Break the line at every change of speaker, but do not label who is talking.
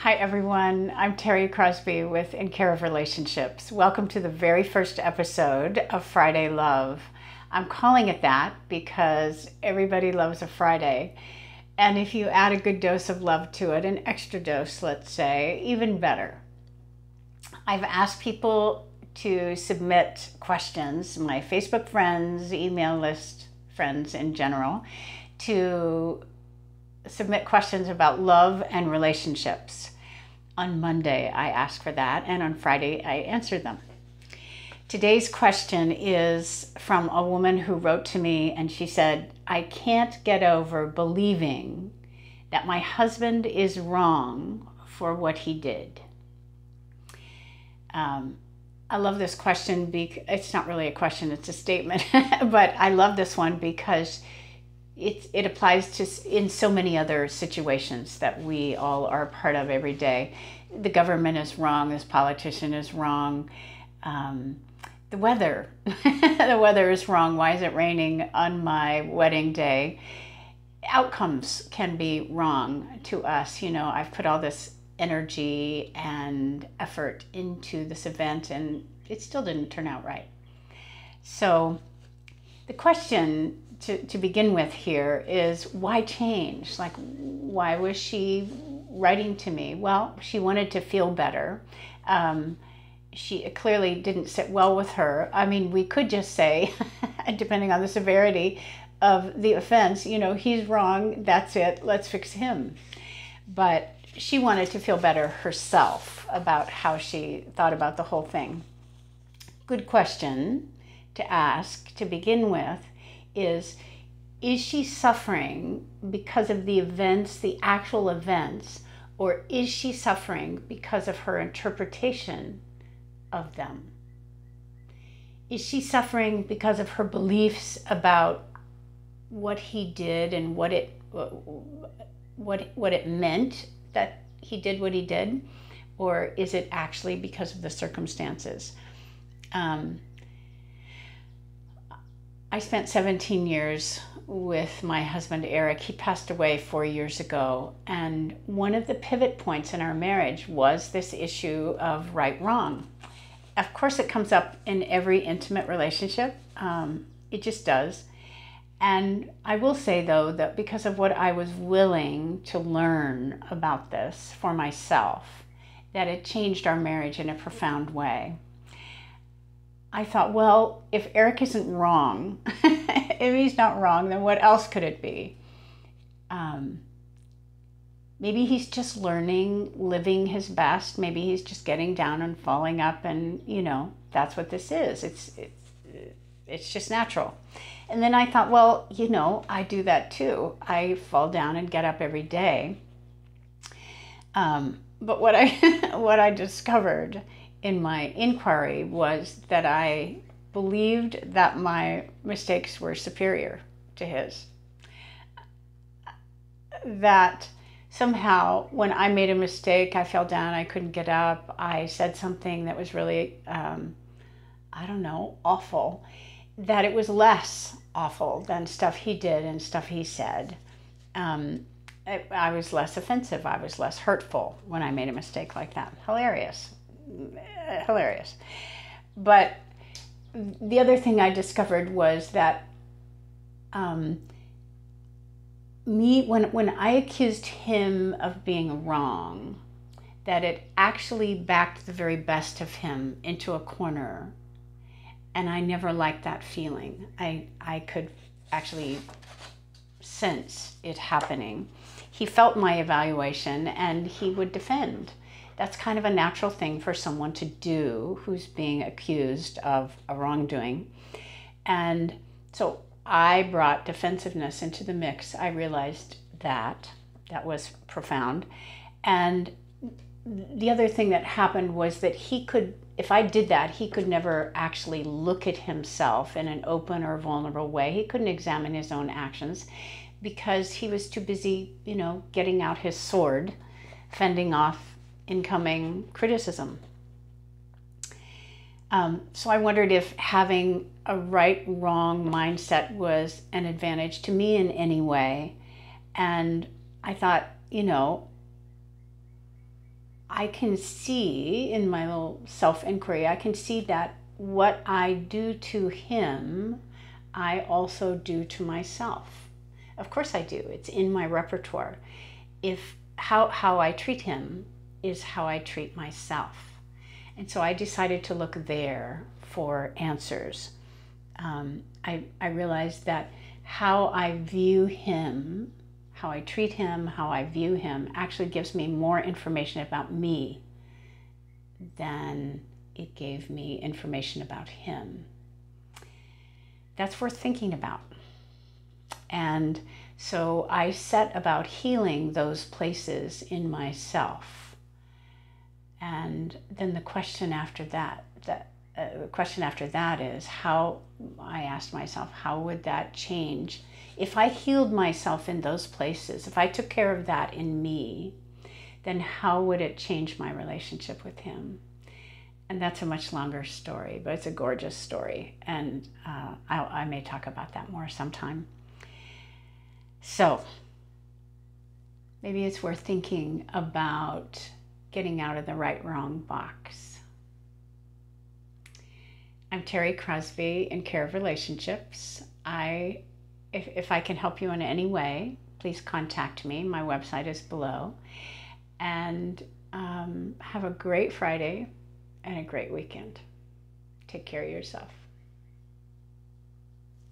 Hi everyone, I'm Terri Crosby with In Care of Relationships. Welcome to the very first episode of Friday Love. I'm calling it that because everybody loves a Friday. And if you add a good dose of love to it, an extra dose, let's say, even better. I've asked people to submit questions, my Facebook friends, email list friends in general, to submit questions about love and relationships. On Monday, I asked for that, and on Friday, I answered them. Today's question is from a woman who wrote to me, and she said, I can't get over believing that my husband is wrong for what he did. I love this question because it's not really a question, it's a statement, but I love this one because it applies to in so many other situations that we all are a part of every day. The government is wrong, this politician is wrong, the weather, the weather is wrong. Why is it raining on my wedding day? Outcomes can be wrong to us. You know, I've put all this energy and effort into this event and it still didn't turn out right. So the question to begin with here is, why change? Like, why was she writing to me? Well, she wanted to feel better. It clearly didn't sit well with her. I mean, we could just say, depending on the severity of the offense, you know, he's wrong, that's it, let's fix him. But she wanted to feel better herself about how she thought about the whole thing. Good question to ask to begin with is she suffering because of the events, the actual events, or is she suffering because of her interpretation of them? Is she suffering because of her beliefs about what he did and what it meant that he did what he did? Or is it actually because of the circumstances? I spent 17 years with my husband, Eric. He passed away 4 years ago. And one of the pivot points in our marriage was this issue of right-wrong. Of course, it comes up in every intimate relationship. It just does. And I will say, though, that because of what I was willing to learn about this for myself, that it changed our marriage in a profound way. I thought, well, if Eric isn't wrong, if he's not wrong, then what else could it be? Maybe he's just learning, living his best. Maybe he's just getting down and falling up, and you know, that's what this is. It's just natural. And then I thought, well, you know, I do that too. I fall down and get up every day. But what I discovered in my inquiry was that I believed that my mistakes were superior to his. That somehow when I made a mistake, I fell down, I couldn't get up, I said something that was really, I don't know, awful, that it was less awful than stuff he did and stuff he said. I was less offensive, I was less hurtful when I made a mistake like that. Hilarious. But the other thing I discovered was that when I accused him of being wrong, that it actually backed the very best of him into a corner. And I never liked that feeling. I could actually sense it happening. He felt my evaluation and he would defend. That's kind of a natural thing for someone to do who's being accused of a wrongdoing. And so I brought defensiveness into the mix. I realized that was profound. And the other thing that happened was that if I did that, he could never actually look at himself in an open or vulnerable way. He couldn't examine his own actions because he was too busy, you know, getting out his sword, fending off incoming criticism. So I wondered if having a right-wrong mindset was an advantage to me in any way. And I thought, you know, I can see in my little self-inquiry, I can see that what I do to him, I also do to myself. Of course I do. It's in my repertoire. If how I treat him is how I treat myself. And so I decided to look there for answers. I realized that how I view him, how I treat him, how I view him actually gives me more information about me than it gave me information about him. That's worth thinking about. And so I set about healing those places in myself. And then the question after that is how, I asked myself, how would that change? If I healed myself in those places, if I took care of that in me, then how would it change my relationship with him? And that's a much longer story, but it's a gorgeous story. And I may talk about that more sometime. So maybe it's worth thinking about getting out of the right-wrong box. I'm Terri Crosby in Care of Relationships. If I can help you in any way, please contact me. My website is below. And have a great Friday and a great weekend. Take care of yourself.